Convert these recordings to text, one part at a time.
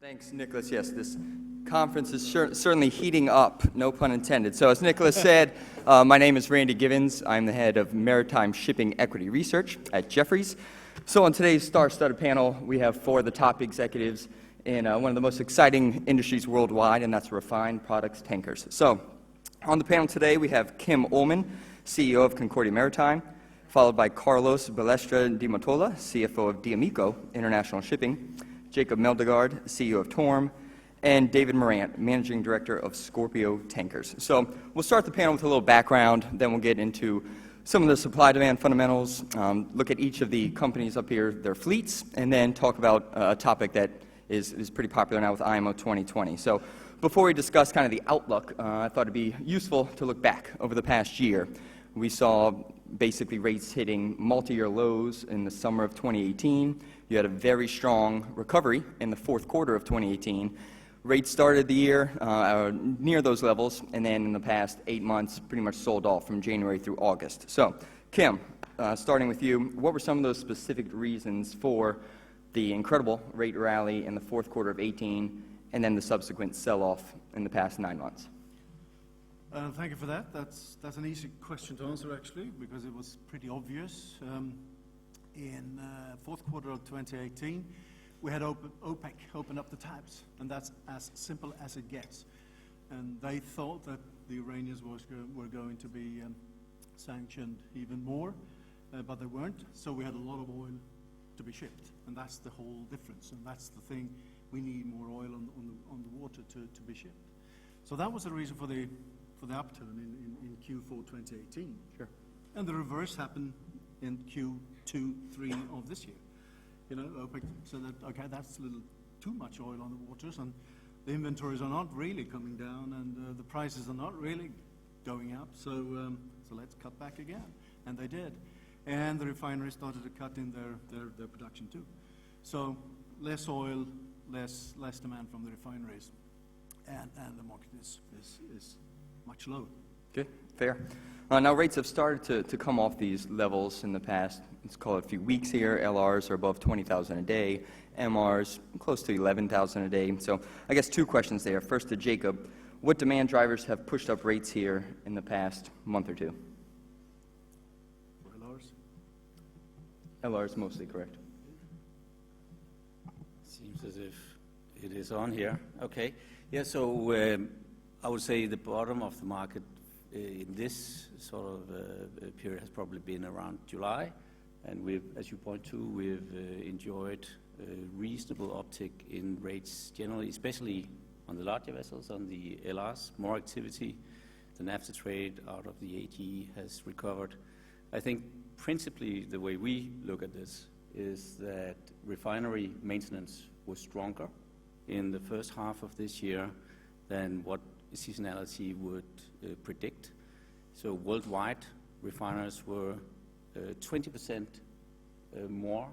Thanks, Nicholas. Yes, this conference is certainly heating up, no pun intended. So as Nicholas said, my name is Randy Giveans. I'm the head of Maritime Shipping Equity Research at Jefferies. So on today's star-studded panel, we have four of the top executives in one of the most exciting industries worldwide, and that's refined products tankers. So on the panel today, we have Kim Ullman, CEO of Concordia Maritime, followed by Carlos Balestra de Mottola, CFO of D'Amico International Shipping, Jacob Meldgaard, CEO of TORM, and David Morant, Managing Director of Scorpio Tankers. So we'll start the panel with a little background, then we'll get into some of the supply-demand fundamentals, look at each of the companies up here, their fleets, and then talk about a topic that is pretty popular now with IMO 2020. So before we discuss kind of the outlook, I thought it'd be useful to look back over the past year. We saw basically rates hitting multi-year lows in the summer of 2018. You had a very strong recovery in the fourth quarter of 2018. Rates started the year near those levels, and then in the past 8 months, pretty much sold off from January through August. So, Kim, starting with you, what were some of those specific reasons for the incredible rate rally in the fourth quarter of 18, and then the subsequent sell-off in the past 9 months? Thank you for that. That's an easy question to answer, actually, because it was pretty obvious. In fourth quarter of 2018, we had OPEC open up the taps, and that's as simple as it gets. And they thought that the Iranians were going to be sanctioned even more, but they weren't. So we had a lot of oil to be shipped, and that's the whole difference. And that's the thing: we need more oil on the water to be shipped. So that was the reason for the upturn in Q4 2018. Sure. And the reverse happened in Q2, 3 of this year. You know, OPEC said that, okay, that's a little too much oil on the waters, and the inventories are not really coming down, and the prices are not really going up, so let's cut back again. And they did. And the refineries started to cut in their production too. So less oil, less demand from the refineries, and the market is much lower. Okay, fair. Now rates have started to come off these levels in the past, let's call it a few weeks here. LRs are above 20,000 a day, MRs close to 11,000 a day. So I guess two questions there. First to Jacob, what demand drivers have pushed up rates here in the past month or two? For LRs? LRs mostly, correct. Seems as if it is on here. Okay. Yeah, so I would say the bottom of the market in this sort of period has probably been around July, and we've, as you point to, we've enjoyed a reasonable uptick in rates generally, especially on the larger vessels, on the LRs, more activity. The naphtha trade out of the AG has recovered. I think principally the way we look at this is that refinery maintenance was stronger in the first half of this year than what seasonality would predict. So worldwide, refiners were 20% more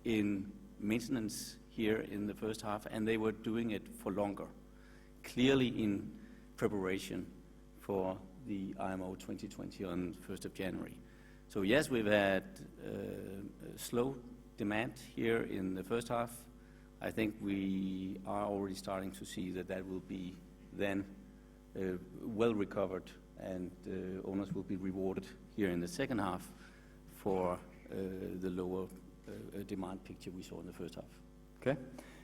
in maintenance here in the first half, and they were doing it for longer, clearly in preparation for the IMO 2020 on 1st of January. So yes, we've had slow demand here in the first half. I think we are already starting to see that will be then well recovered, and owners will be rewarded here in the second half for the lower demand picture we saw in the first half. Okay.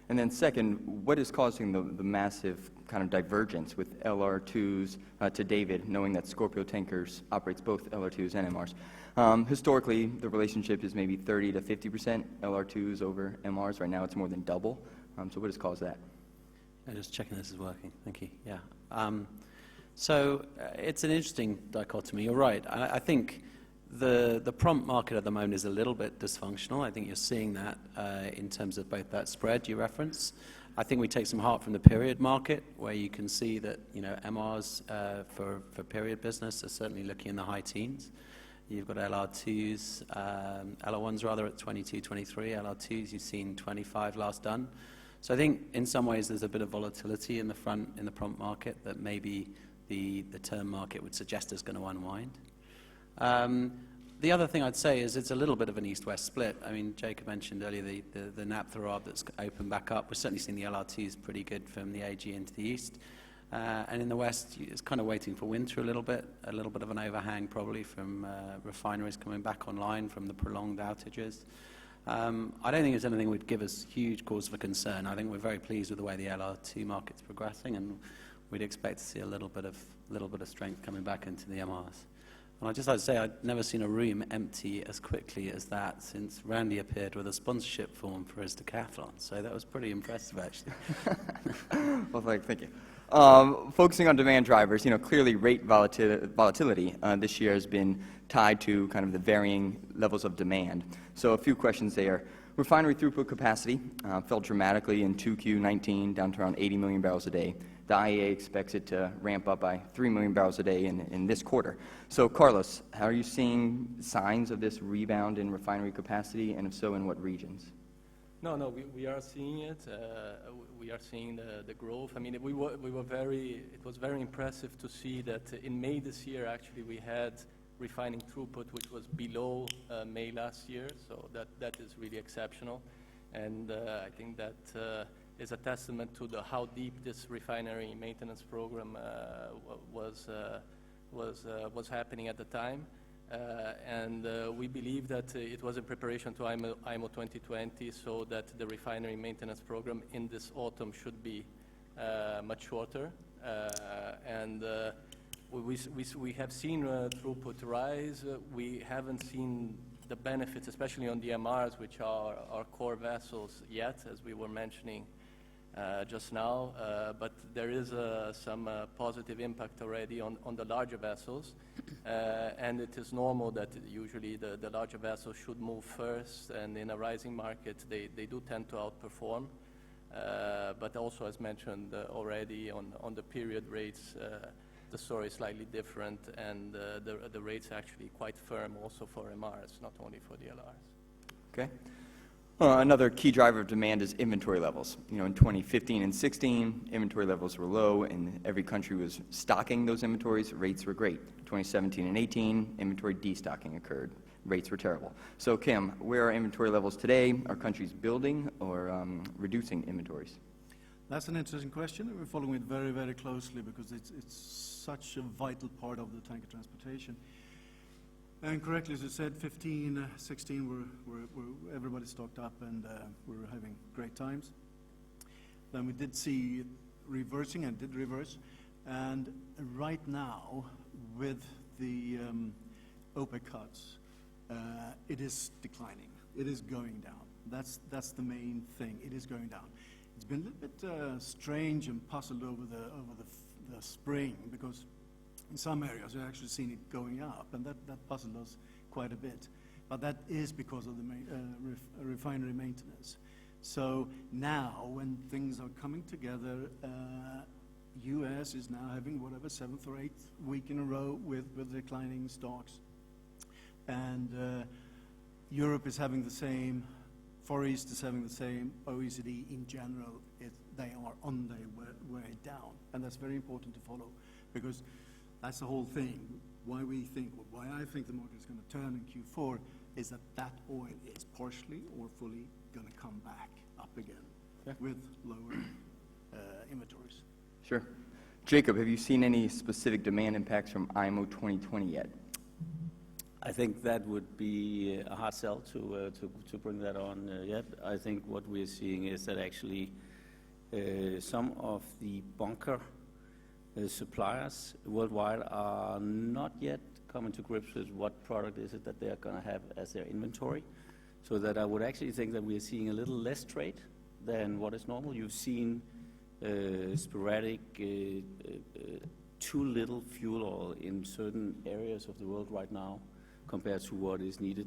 And then second, what is causing the massive kind of divergence with LR2s to David, knowing that Scorpio Tankers operates both LR2s and MRs? Historically, the relationship is maybe 30 to 50% LR2s over MRs. Right now, it's more than double. So what has caused that? I'm just checking this is working. Thank you. Yeah. So it's an interesting dichotomy. You're right. I think the prompt market at the moment is a little bit dysfunctional. I think you're seeing that in terms of both that spread you reference. I think we take some heart from the period market, where you can see that, you know, MRs for period business are certainly looking in the high teens. You've got LR2s, LR1s rather at 22, 23. LR2s you've seen 25 last done. So I think in some ways there's a bit of volatility in the prompt market that maybe the term market would suggest is going to unwind. The other thing I'd say is it's a little bit of an east-west split. I mean, Jacob mentioned earlier the naphtha arb that's opened back up. We're certainly seeing the LR2s pretty good from the AG into the east. And in the west, it's kind of waiting for winter a little bit of an overhang probably from refineries coming back online from the prolonged outages. I don't think it's anything that would give us huge cause for concern. I think we're very pleased with the way the LR2 market's progressing, and we'd expect to see a little bit of strength coming back into the MRs. And I'd just like to say I'd never seen a room empty as quickly as that since Randy appeared with a sponsorship form for his decathlon. So that was pretty impressive, actually. Well, thank you. Focusing on demand drivers, clearly rate volatility this year has been tied to kind of the varying levels of demand. So a few questions there. Refinery throughput capacity fell dramatically in 2Q19, down to around 80 million barrels a day. The IEA expects it to ramp up by 3 million barrels a day in this quarter. So, Carlos, how are you seeing signs of this rebound in refinery capacity, and if so, in what regions? No, we are seeing it. We are seeing the growth. I mean, it was very impressive to see that in May this year, actually, we had refining throughput, which was below May last year. So that is really exceptional. And I think that is a testament to how deep this refinery maintenance program was happening at the time. And we believe that it was in preparation to IMO 2020, so that the refinery maintenance program in this autumn should be much shorter. And we have seen throughput rise. We haven't seen the benefits, especially on the MRs, which are our core vessels yet, as we were mentioning just now, but there is some positive impact already on the larger vessels, and it is normal that usually the larger vessels should move first, and in a rising market they do tend to outperform, but also as mentioned already on the period rates, the story is slightly different, and the rates are actually quite firm also for MRs, not only for the LRs. Okay. Another key driver of demand is inventory levels. In 2015 and 16, inventory levels were low, and every country was stocking those inventories. Rates were great. 2017 and 18, inventory destocking occurred. Rates were terrible. So, Kim, where are inventory levels today? Are countries building or reducing inventories? That's an interesting question. We're following it very, very closely because it's such a vital part of the tanker transportation. And correctly, as you said, 15, 16, everybody stocked up and we were having great times. Then we did see reversing and did reverse. And right now, with the OPEC cuts, it is declining. It is going down. That's the main thing. It is going down. It's been a little bit strange and puzzled over the spring because in some areas we've actually seen it going up, and that puzzled us quite a bit. But that is because of the refinery maintenance. So now, when things are coming together, U.S. is now having whatever 7th or 8th week in a row with declining stocks, and Europe is having the same. Far East is having the same. OECD in general, they are on their way down, and that's very important to follow because that's the whole thing. Why I think the market is going to turn in Q4 is that oil is partially or fully going to come back up again with lower inventories. Sure. Jacob, have you seen any specific demand impacts from IMO 2020 yet? I think that would be a hard sell to bring that on yet. I think what we're seeing is that actually some of the bunker suppliers worldwide are not yet coming to grips with what product is it that they're going to have as their inventory. So that I would actually think that we are seeing a little less trade than what is normal. You've seen sporadic too little fuel oil in certain areas of the world right now compared to what is needed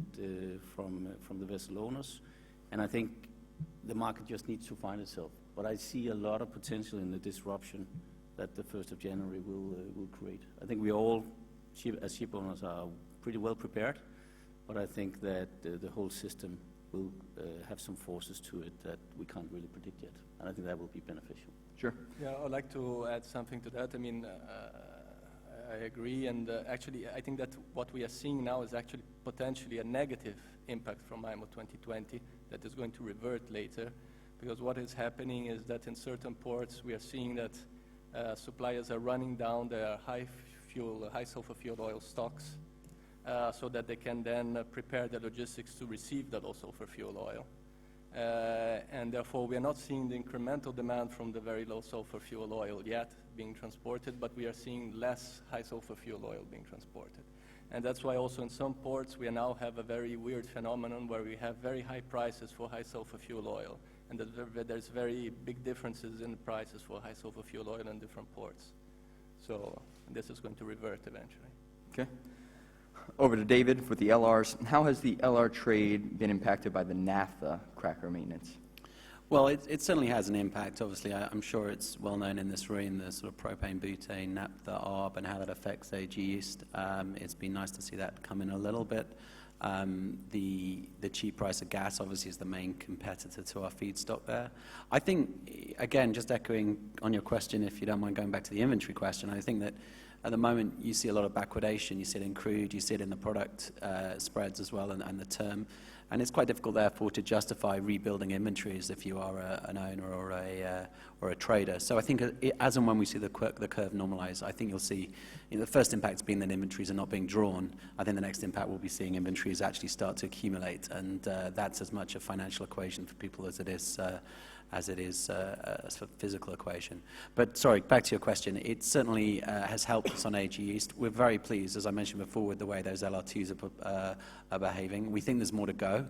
from the vessel owners. And I think the market just needs to find itself. But I see a lot of potential in the disruption that the 1st of January will create. I think we all, as ship owners, are pretty well prepared, but I think that the whole system will have some forces to it that we can't really predict yet, and I think that will be beneficial. Sure. Yeah, I'd like to add something to that. I mean, agree. And actually, I think that what we are seeing now is actually potentially a negative impact from IMO 2020 that is going to revert later. Because what is happening is that in certain ports, we are seeing that suppliers are running down their high sulfur fuel oil stocks so that they can then prepare the logistics to receive the low sulfur fuel oil. And therefore, we are not seeing the incremental demand from the very low sulfur fuel oil yet being transported, but we are seeing less high sulfur fuel oil being transported. And that's why also in some ports, we now have a very weird phenomenon where we have very high prices for high sulfur fuel oil. And there's very big differences in the prices for high sulfur fuel oil in different ports. So this is going to revert eventually. Okay. Over to David with the LRs. How has the LR trade been impacted by the naphtha cracker maintenance? Well, it certainly has an impact. Obviously, I'm sure it's well known in this room, the sort of propane, butane, naphtha, ARB, and how that affects AG East. It's been nice to see that come in a little bit. The cheap price of gas obviously is the main competitor to our feedstock there. I think, again, just echoing on your question, if you don't mind going back to the inventory question, I think that at the moment you see a lot of backwardation. You see it in crude, you see it in the product spreads as well, and the term. And it's quite difficult, therefore, to justify rebuilding inventories if you are an owner or a trader. So I think as and when we see the curve normalize, I think you'll see the first impact's been that inventories are not being drawn. I think the next impact will be seeing inventories actually start to accumulate, and that's as much a financial equation for people as it is a sort of physical equation. But sorry, back to your question. It certainly has helped us on AG East. We're very pleased, as I mentioned before, with the way those LR2s are behaving. We think there's more to go,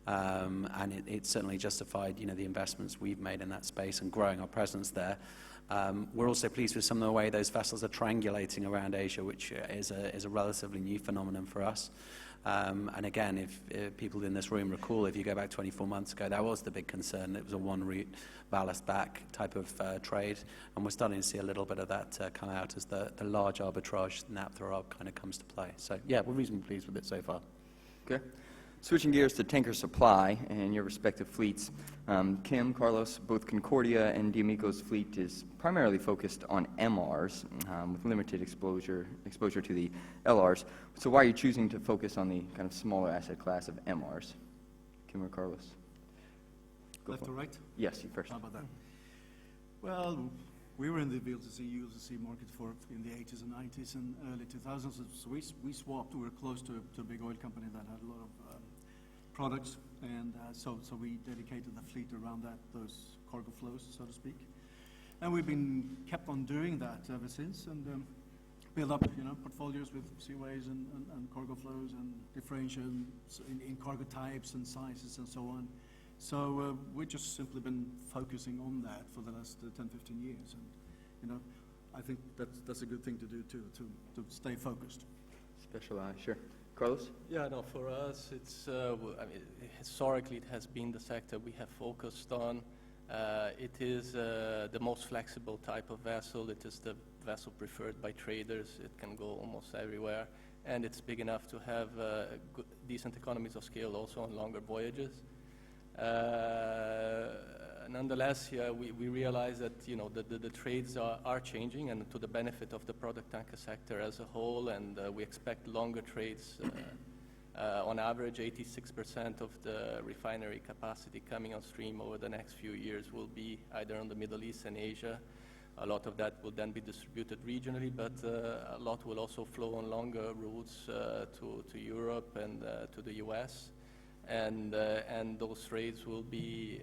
and it certainly justified, the investments we've made in that space and growing our presence there. We're also pleased with some of the way those vessels are triangulating around Asia, which is a relatively new phenomenon for us. And again, if people in this room recall, if you go back 24 months ago, that was the big concern. It was a one-route, ballast-back type of trade, and we're starting to see a little bit of that come out as the large arbitrage, naphtha arb, kind of comes to play. So, yeah, we're reasonably pleased with it so far. Okay. Switching gears to tanker supply and your respective fleets. Kim, Carlos, both Concordia and D'Amico's fleet is primarily focused on MRs with limited exposure to the LRs. So why are you choosing to focus on the kind of smaller asset class of MRs? Kim or Carlos? Left or right? Yes, you first. How about that? Well, we were in the VLCC, ULCC market in the 80s and 90s and early 2000s. So we swapped. We were close to a big oil company that had a lot of products, and so we dedicated the fleet around those cargo flows, so to speak. And we've been kept on doing that ever since, and build up, portfolios with seaways and cargo flows and differentiation in cargo types and sizes and so on. So we've just simply been focusing on that for the last 10, 15 years, and I think that's a good thing to do too, to stay focused. Specialized, sure. Carlos? Yeah, no, for us, it's, historically it has been the sector we have focused on. It is the most flexible type of vessel. It is the vessel preferred by traders. It can go almost everywhere. And it's big enough to have decent economies of scale also on longer voyages. Nonetheless, we realize that the trades are changing, and to the benefit of the product tanker sector as a whole, and we expect longer trades. On average, 86% of the refinery capacity coming on stream over the next few years will be either on the Middle East and Asia. A lot of that will then be distributed regionally, but a lot will also flow on longer routes to Europe and to the US. And those trades will be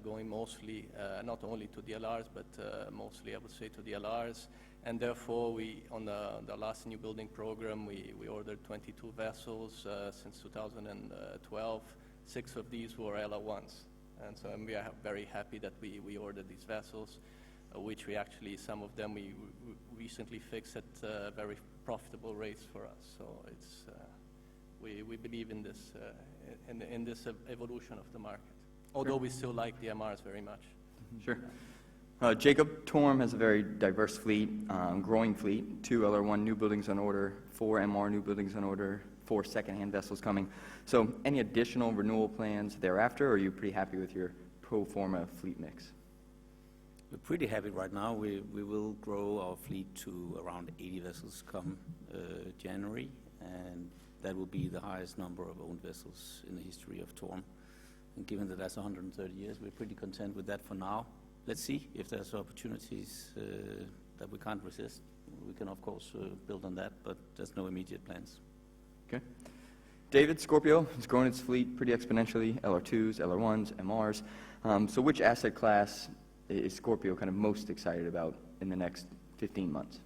going mostly, not only to DLRs, but mostly, I would say, to DLRs. And therefore, on the last new building program, we ordered 22 vessels since 2012. 6 of these were LR1s. And so we are very happy that we ordered these vessels, which we actually, some of them we recently fixed at very profitable rates for us. So it's, we believe in this in this evolution of the market, although we still like the MRs very much. Sure. Jacob, TORM has a very diverse fleet, growing fleet, 2 LR1 new buildings on order, 4 MR new buildings on order, 4 second-hand vessels coming. So any additional renewal plans thereafter, or are you pretty happy with your pro forma fleet mix? We're pretty happy right now. We will grow our fleet to around 80 vessels come January, and that will be the highest number of owned vessels in the history of TORM. And given that that's 130 years, we're pretty content with that for now. Let's see if there's opportunities that we can't resist. We can, of course, build on that, but there's no immediate plans. Okay. David, Scorpio has grown its fleet pretty exponentially, LR2s, LR1s, MRs. So which asset class is Scorpio kind of most excited about in the next 15 months?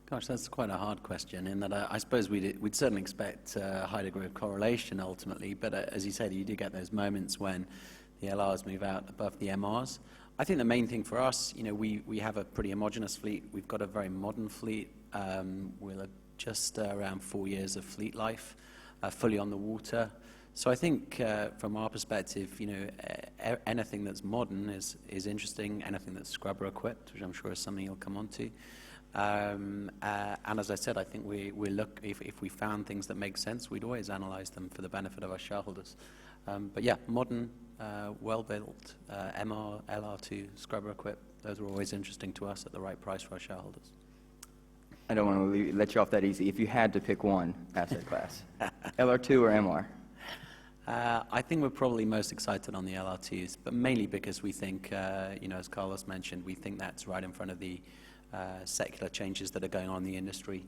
Gosh, that's quite a hard question in that I suppose we'd certainly expect a high degree of correlation ultimately, but as you said, you do get those moments when the LRs move out above the MRs. I think the main thing for us, we have a pretty homogenous fleet. We've got a very modern fleet. We're just around 4 years of fleet life, fully on the water. So I think from our perspective, anything that's modern is interesting. Anything that's scrubber equipped, which I'm sure is something you'll come on to. And as I said, I think we look, if we found things that make sense, we'd always analyze them for the benefit of our shareholders. But yeah, modern, well-built, MR, LR2, scrubber equipped, those are always interesting to us at the right price for our shareholders. I don't want to let you off that easy. If you had to pick one asset class, LR2 or MR? I think we're probably most excited on the LR2s, but mainly because we think, as Carlos mentioned, we think that's right in front of the secular changes that are going on in the industry.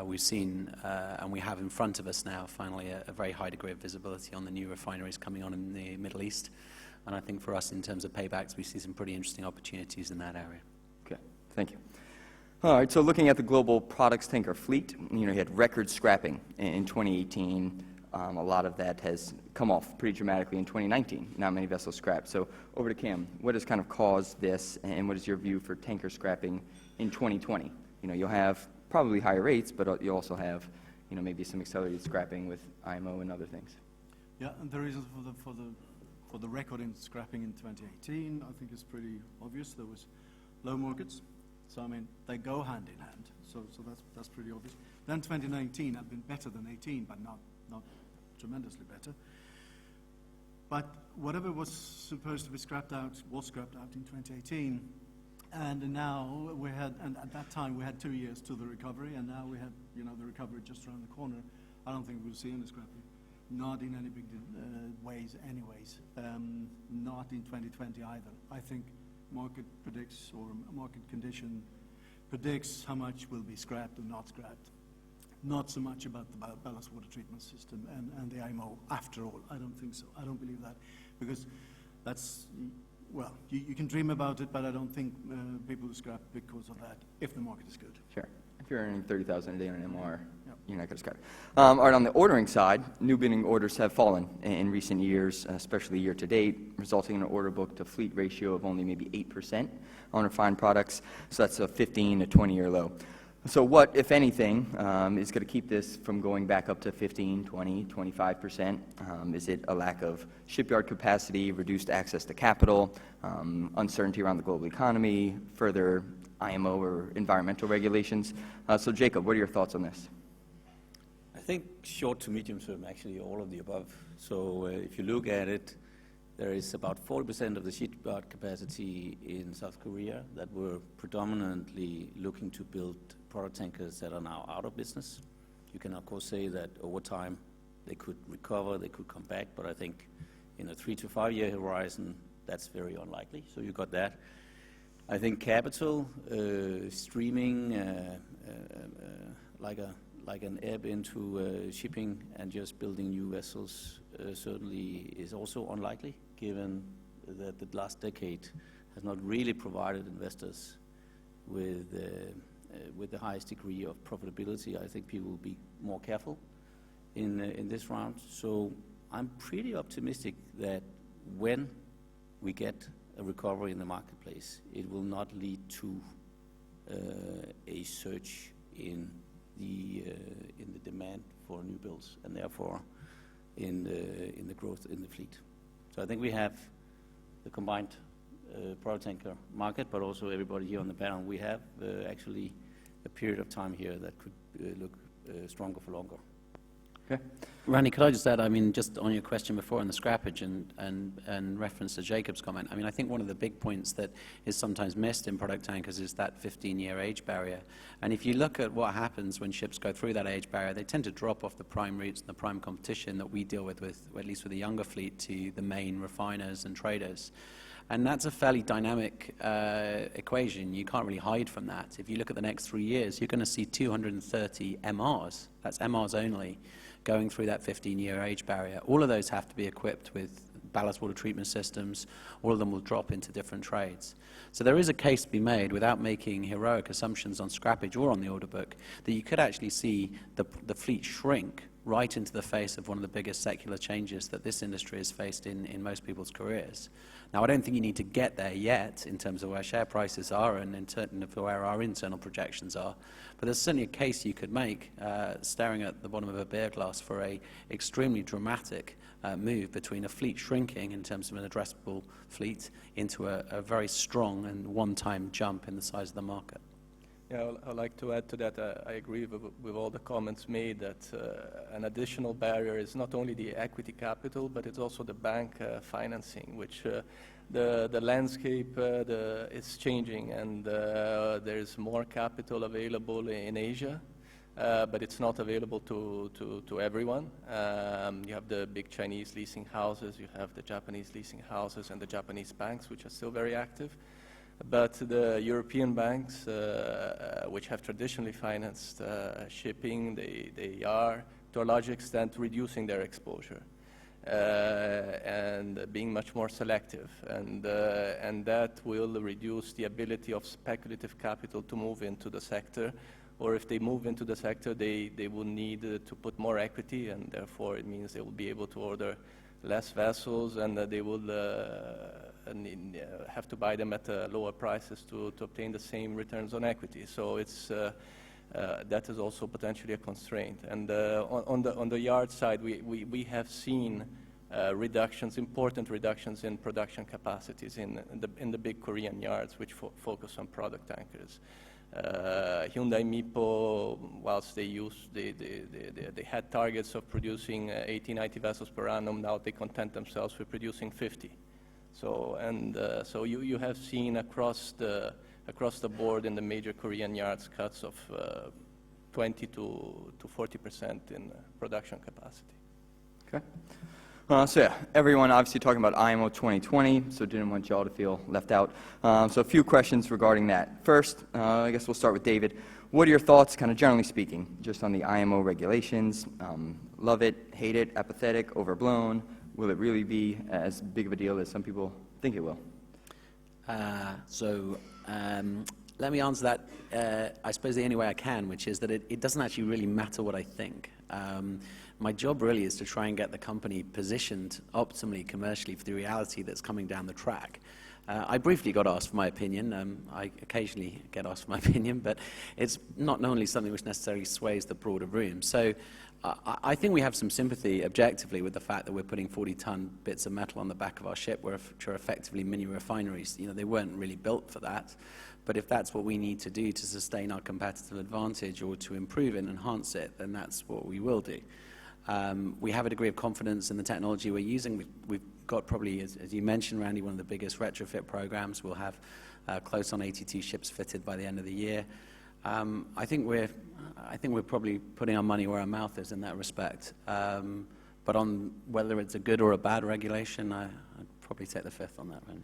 We've seen, and we have in front of us now, finally, a very high degree of visibility on the new refineries coming on in the Middle East. And I think for us, in terms of paybacks, we see some pretty interesting opportunities in that area. Okay, thank you. All right, so looking at the global products tanker fleet, you had record scrapping in 2018. A lot of that has come off pretty dramatically in 2019. Not many vessels scrapped. So over to Cam. What has kind of caused this, and what is your view for tanker scrapping in 2020? You'll have probably higher rates, but you also have, maybe some accelerated scrapping with IMO and other things. Yeah, and the reason for the record in scrapping in 2018, I think is pretty obvious. There was low markets, so I mean they go hand in hand. So that's pretty obvious. Then 2019 had been better than 18, but not tremendously better. But whatever was supposed to be scrapped out was scrapped out in 2018. And now and at that time we had 2 years to the recovery, and now we have, the recovery just around the corner. I don't think we'll see any scrapping, not in any big ways anyways, not in 2020 either. I think market predicts, or market condition predicts how much will be scrapped or not scrapped. Not so much about the ballast water treatment system and the IMO after all. I don't think so. I don't believe that, because that's, well, you can dream about it, but I don't think people will scrap because of that, if the market is good. Sure. If you're earning $30,000 a day on an MR, Yep. you're not going to scrap. All right, on the ordering side, new building orders have fallen in recent years, especially year to date, resulting in an order book to fleet ratio of only maybe 8% on refined products. So that's a 15 to 20-year low. So what, if anything, is going to keep this from going back up to 15, 20, 25%? Is it a lack of shipyard capacity, reduced access to capital, uncertainty around the global economy, further IMO or environmental regulations? So Jacob, what are your thoughts on this? I think short to medium term, actually all of the above. So if you look at it, there is about 40% of the shipyard capacity in South Korea that were predominantly looking to build product tankers that are now out of business. You can, of course, say that over time they could recover, they could come back, but I think in a 3 to 5 year horizon, that's very unlikely. So you got that. I think capital streaming like an ebb into shipping and just building new vessels certainly is also unlikely, given that the last decade has not really provided investors with the highest degree of profitability. I think people will be more careful in this round. So I'm pretty optimistic that when we get a recovery in the marketplace, it will not lead to a surge in the demand for new builds, and therefore in the growth in the fleet. So I think we have the combined product tanker market, but also everybody here on the panel, we have actually a period of time here that could look stronger for longer. Okay. Randy, could I just add, I mean, just on your question before on the scrappage and reference to Jacob's comment, I mean, I think one of the big points that is sometimes missed in product tankers is that 15-year age barrier. And if you look at what happens when ships go through that age barrier, they tend to drop off the prime routes and the prime competition that we deal with at least with the younger fleet, to the main refiners and traders. And that's a fairly dynamic equation. You can't really hide from that. If you look at the next 3 years, you're going to see 230 MRs, that's MRs only, going through that 15-year age barrier. All of those have to be equipped with ballast water treatment systems. All of them will drop into different trades. So there is a case to be made, without making heroic assumptions on scrappage or on the order book, that you could actually see the fleet shrink right into the face of one of the biggest secular changes that this industry has faced in most people's careers. Now, I don't think you need to get there yet in terms of where share prices are and in terms of where our internal projections are, but there's certainly a case you could make, staring at the bottom of a beer glass, for a extremely dramatic move between a fleet shrinking in terms of an addressable fleet into a very strong and one-time jump in the size of the market. Yeah, I'd like to add to that. I agree with all the comments made that an additional barrier is not only the equity capital, but it's also the bank financing, which the landscape is changing, and there's more capital available in Asia, but it's not available to everyone. You have the big Chinese leasing houses, you have the Japanese leasing houses, and the Japanese banks, which are still very active. But the European banks, which have traditionally financed shipping, they are, to a large extent, reducing their exposure and being much more selective. And that will reduce the ability of speculative capital to move into the sector. Or if they move into the sector, they will need to put more equity, and therefore it means they will be able to order less vessels, and they will have to buy them at lower prices to obtain the same returns on equity. So it's that is also potentially a constraint. And on the yard side, we have seen reductions, important reductions in production capacities in the big Korean yards, which focus on product tankers. Hyundai Mipo, whilst they had targets of producing 80, 90 vessels per annum, now they content themselves with producing 50. So you have seen across the board in the major Korean yards cuts of 20 to 40% in production capacity. Okay. So yeah, everyone obviously talking about IMO 2020, so didn't want y'all to feel left out. So a few questions regarding that. First, I guess we'll start with David. What are your thoughts, kind of generally speaking, just on the IMO regulations? Love it, hate it, apathetic, overblown? Will it really be as big of a deal as some people think it will? Let me answer that, I suppose, the only way I can, which is that it doesn't actually really matter what I think. My job really is to try and get the company positioned optimally commercially for the reality that's coming down the track. I briefly got asked for my opinion. I occasionally get asked for my opinion, but it's not normally something which necessarily sways the broader room. So I think we have some sympathy objectively with the fact that we're putting 40-ton bits of metal on the back of our ship, which are effectively mini refineries. You know, they weren't really built for that. But if that's what we need to do to sustain our competitive advantage or to improve and enhance it, then that's what we will do. We have a degree of confidence in the technology we're using. We've got probably, as you mentioned, Randy, one of the biggest retrofit programs. We'll have close on 82 ships fitted by the end of the year. I think we're probably putting our money where our mouth is in that respect. But on whether it's a good or a bad regulation, I'd probably take the fifth on that, Randy.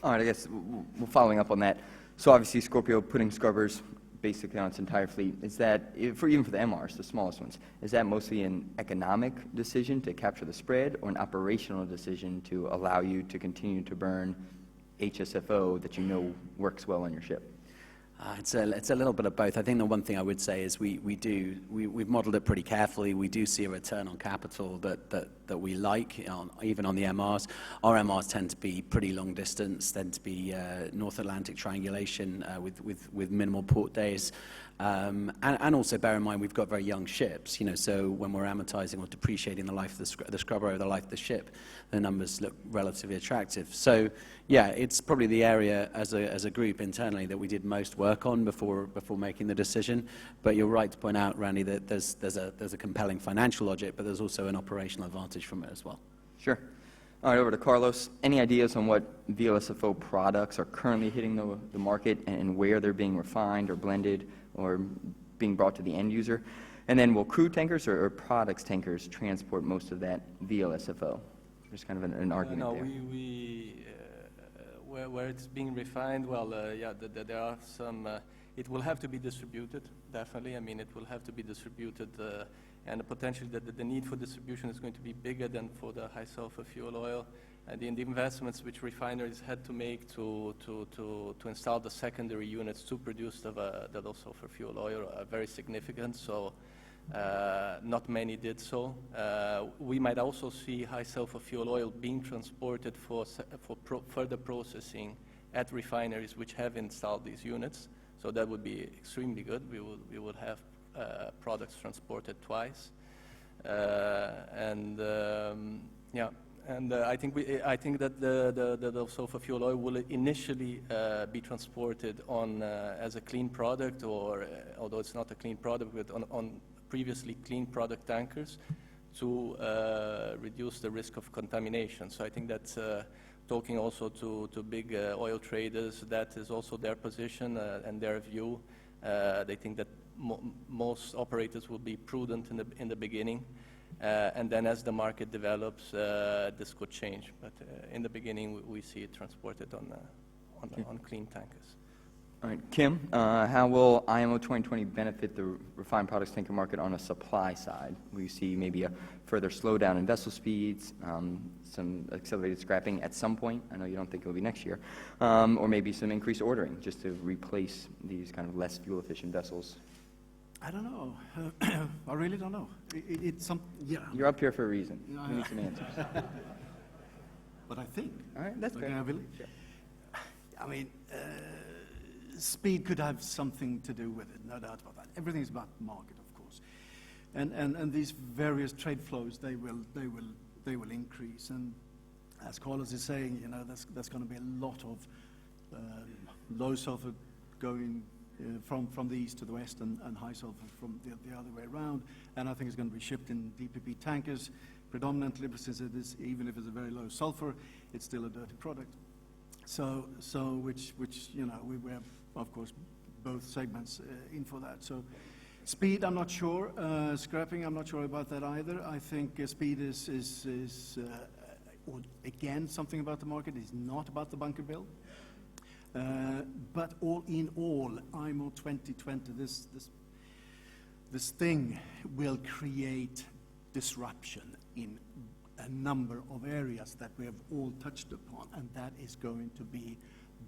All right, I guess we're following up on that. So obviously Scorpio putting scrubbers basically on its entire fleet. Is that, even for the MRs, the smallest ones, is that mostly an economic decision to capture the spread or an operational decision to allow you to continue to burn HSFO that you know works well on your ship? It's a little bit of both. I think the one thing I would say is we've modeled it pretty carefully. We do see a return on capital that we like, even on the MRs. Our MRs tend to be pretty long distance, tend to be North Atlantic triangulation with minimal port days. And also bear in mind, we've got very young ships, so when we're amortizing or depreciating the life of the scrubber over the life of the ship, the numbers look relatively attractive. So, yeah, it's probably the area as a group internally that we did most work on before making the decision. But you're right to point out, Randy, that there's a compelling financial logic, but there's also an operational advantage from it as well. Sure. All right, over to Carlos. Any ideas on what VLSFO products are currently hitting the market and where they're being refined or blended or being brought to the end user? And then will crude tankers or products tankers transport most of that VLSFO? There's kind of an argument no, there. where it's being refined, well, there are some, it will have to be distributed, definitely. I mean, it will have to be distributed, and potentially the need for distribution is going to be bigger than for the high sulfur fuel oil. And the investments which refineries had to make to install the secondary units to produce the low sulfur fuel oil are very significant. So not many did so. We might also see high sulfur fuel oil being transported for further processing at refineries which have installed these units. So that would be extremely good. We would have products transported twice, I think that the low sulfur fuel oil will initially be transported on as a clean product, or although it's not a clean product, but on previously clean product tankers to reduce the risk of contamination. So I think that's talking also to big oil traders. That is also their position and their view. They think that most operators will be prudent in the beginning. And then as the market develops, this could change. But in the beginning, we see it transported on clean tankers. All right, Kim, how will IMO 2020 benefit the refined products tanker market on a supply side? Will you see maybe a further slowdown in vessel speeds, some accelerated scrapping at some point? I know you don't think it will be next year. Or maybe some increased ordering just to replace these kind of less fuel-efficient vessels? I don't know. I really don't know. It's some, yeah. You're up here for a reason. We need some answers. But I think. All right, that's fair. I believe. Sure. I mean, speed could have something to do with it, no doubt about that. Everything's about market, of course, and these various trade flows, they will increase. And as Carlos is saying, there's going to be a lot of low sulfur going from the east to the west, and high sulfur from the other way around. And I think it's going to be shipped in DPP tankers predominantly, since it is, even if it's a very low sulfur, it's still a dirty product. So which we have, of course, both segments in for that. So speed, I'm not sure. Scrapping, I'm not sure about that either. I think speed is again, something about the market. It's not about the bunker bill. But all in all, IMO 2020, this thing will create disruption in a number of areas that we have all touched upon, and that is going to be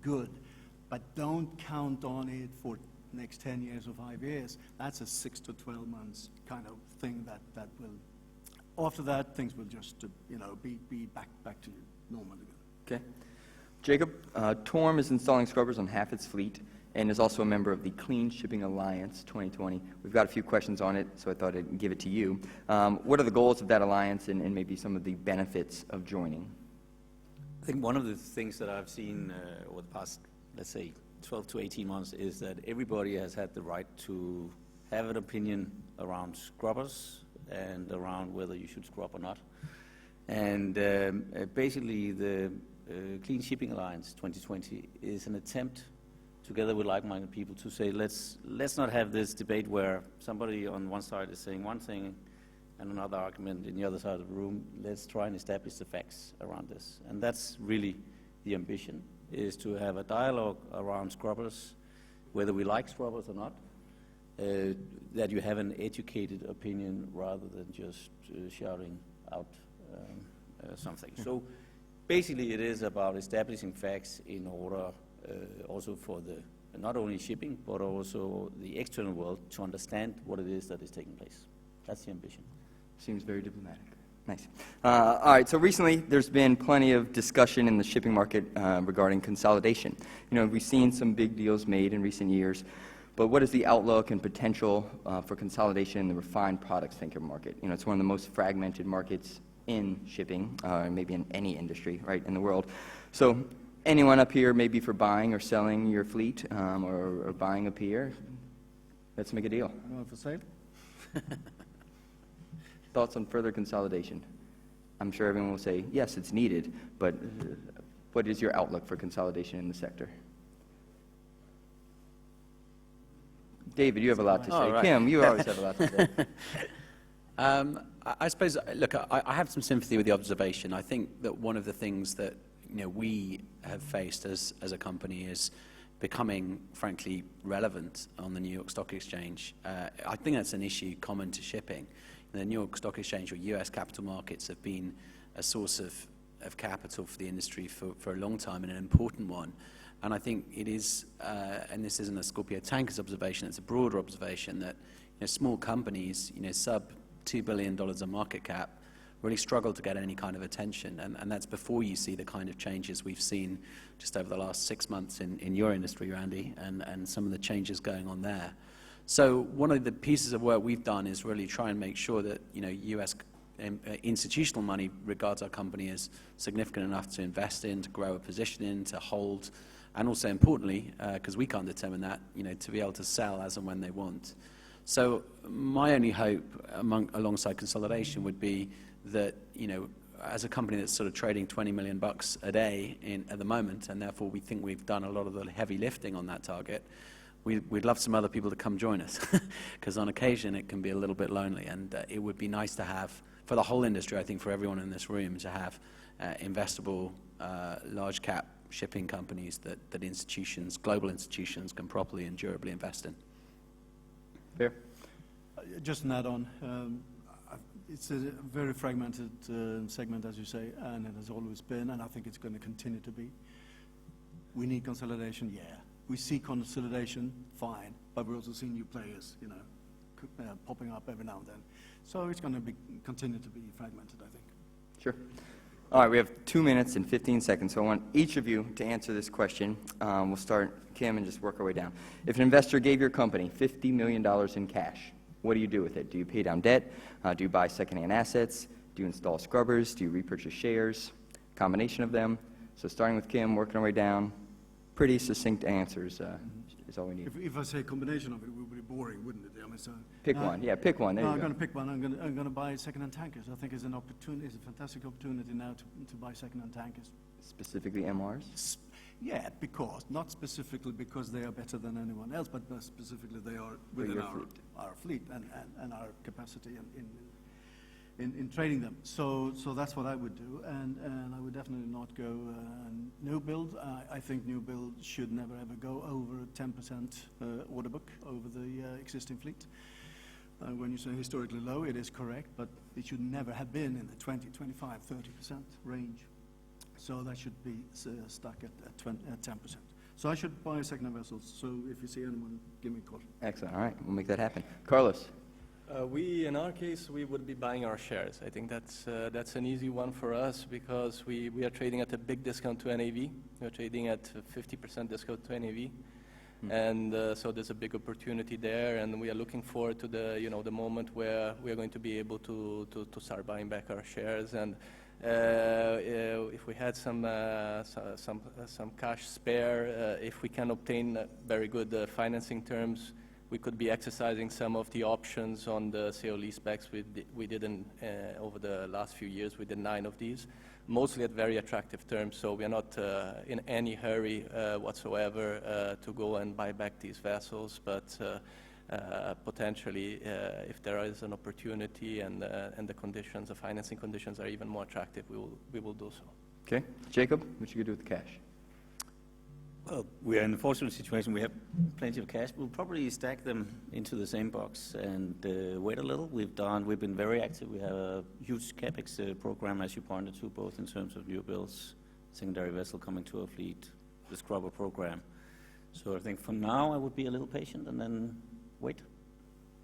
good. But don't count on it for next 10 years or 5 years. That's a 6 to 12 months kind of thing that will, after that, things will just, be back to normal again. Okay. Jacob, TORM is installing scrubbers on half its fleet and is also a member of the Clean Shipping Alliance 2020. We've got a few questions on it, so I thought I'd give it to you. What are the goals of that alliance and maybe some of the benefits of joining? I think one of the things that I've seen over the past, let's say, 12 to 18 months is that everybody has had the right to have an opinion around scrubbers and around whether you should scrub or not. And basically the Clean Shipping Alliance 2020 is an attempt, together with like-minded people, to say let's not have this debate where somebody on one side is saying one thing and another argument in the other side of the room. Let's try and establish the facts around this. And that's really the ambition, is to have a dialogue around scrubbers, whether we like scrubbers or not, that you have an educated opinion rather than just shouting out something. So basically it is about establishing facts in order also for the not only shipping but also the external world to understand what it is that is taking place. That's the ambition. Seems very diplomatic. Nice. All right, so recently there's been plenty of discussion in the shipping market regarding consolidation. We've seen some big deals made in recent years, But what is the outlook and potential for consolidation in the refined products tanker market? You know, it's one of the most fragmented markets in shipping, maybe in any industry, right, in the world. So anyone up here maybe for buying or selling your fleet or buying a pier? Let's make a deal. Anyone for sale? Thoughts on further consolidation? I'm sure everyone will say, yes, it's needed, but what is your outlook for consolidation in the sector? David, you have a lot to say. Oh, right. Kim, you always have a lot to say. I suppose, look, I have some sympathy with the observation. I think that one of the things that we have faced as a company is becoming, frankly, relevant on the New York Stock Exchange. I think that's an issue common to shipping. The New York Stock Exchange or U.S. capital markets have been a source of capital for the industry for a long time and an important one. And I think it is, and this isn't a Scorpio Tankers observation, it's a broader observation that small companies, sub $2 billion of market cap, really struggle to get any kind of attention. And that's before you see the kind of changes we've seen just over the last 6 months in your industry, Randy, and some of the changes going on there. So one of the pieces of work we've done is really try and make sure that U.S. institutional money regards our company as significant enough to invest in, to grow a position in, to hold, and also importantly, because we can't determine that, to be able to sell as and when they want. So my only hope alongside consolidation would be that, as a company that's sort of trading $20 million a day at the moment, and therefore we think we've done a lot of the heavy lifting on that target, we'd love some other people to come join us, because on occasion it can be a little bit lonely, and it would be nice to have, for the whole industry, I think for everyone in this room, to have investable, large cap shipping companies that institutions, global institutions, can properly and durably invest in. Fair. Just an add-on. It's a very fragmented segment, as you say, and it has always been, and I think it's going to continue to be. We need consolidation, yeah. We see consolidation, fine, but we also see new players, popping up every now and then. So it's going to continue to be fragmented, I think. Sure. All right, we have 2 minutes and 15 seconds, so I want each of you to answer this question. We'll start, Kim, and just work our way down. If an investor gave your company $50 million in cash, what do you do with it? Do you pay down debt? Do you buy secondhand assets? Do you install scrubbers? Do you repurchase shares? Combination of them. So starting with Kim, working our way down. Pretty succinct answers is all we need. If I say a combination of it, it would be boring, wouldn't it? I mean, so Pick one. Yeah, pick one. There you I'm go. going to pick one. I'm going to buy second-hand tankers. I think it's an opportunity. It's a fantastic opportunity now to buy second-hand tankers. Specifically MRs? Yeah, not specifically because they are better than anyone else, but specifically they are within our fleet and our capacity in trading them. So that's what I would do, and I would definitely not go new build. I think new build should never ever go over 10% order book over the existing fleet. When you say historically low, it is correct, but it should never have been in the 20, 25, 30% range. So that should be stuck at 10%. So I should buy second-hand vessels. So if you see anyone, give me a call. Excellent. All right, we'll make that happen. Carlos? In our case, we would be buying our shares. I think that's an easy one for us because we are trading at a big discount to NAV. We're trading at 50% discount to NAV. And so there's a big opportunity there, and we are looking forward to the moment where we are going to be able to start buying back our shares. And if we had some cash spare, if we can obtain very good financing terms, we could be exercising some of the options on the sale leasebacks we did over the last few years. We did 9 of these, mostly at very attractive terms. So we are not in any hurry whatsoever to go and buy back these vessels. But potentially, if there is an opportunity and the conditions, the financing conditions are even more attractive, we will do so. Okay. Jacob, what you gonna do with the cash? Well, we are in a fortunate situation. We have plenty of cash. We'll probably stack them into the same box and wait a little. We've been very active. We have a huge capex program, as you pointed to, both in terms of new builds, secondary vessel coming to our fleet, the scrubber program. So I think for now I would be a little patient and then wait.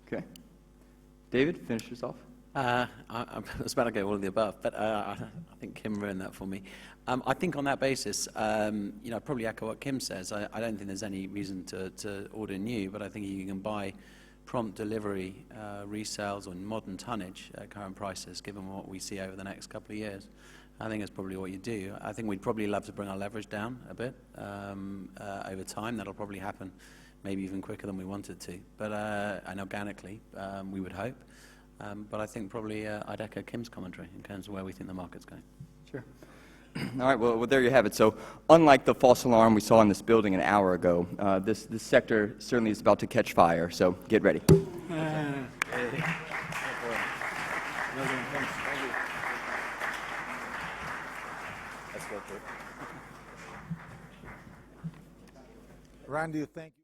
Okay. David, finish this off. I was about to go all of the above, but I think Kim ruined that for me. I think on that basis, probably echo what Kim says. I don't think there's any reason to order new, but I think you can buy prompt delivery resales on modern tonnage at current prices, given what we see over the next couple of years. I think that's probably what you do. I think we'd probably love to bring our leverage down a bit over time. That'll probably happen maybe even quicker than we wanted to, but and organically, we would hope. But I think probably I'd echo Kim's commentary in terms of where we think the market's going. Sure. All right, well, there you have it. So unlike the false alarm we saw in this building an hour ago, this sector certainly is about to catch fire, so get ready. Randy, thank you.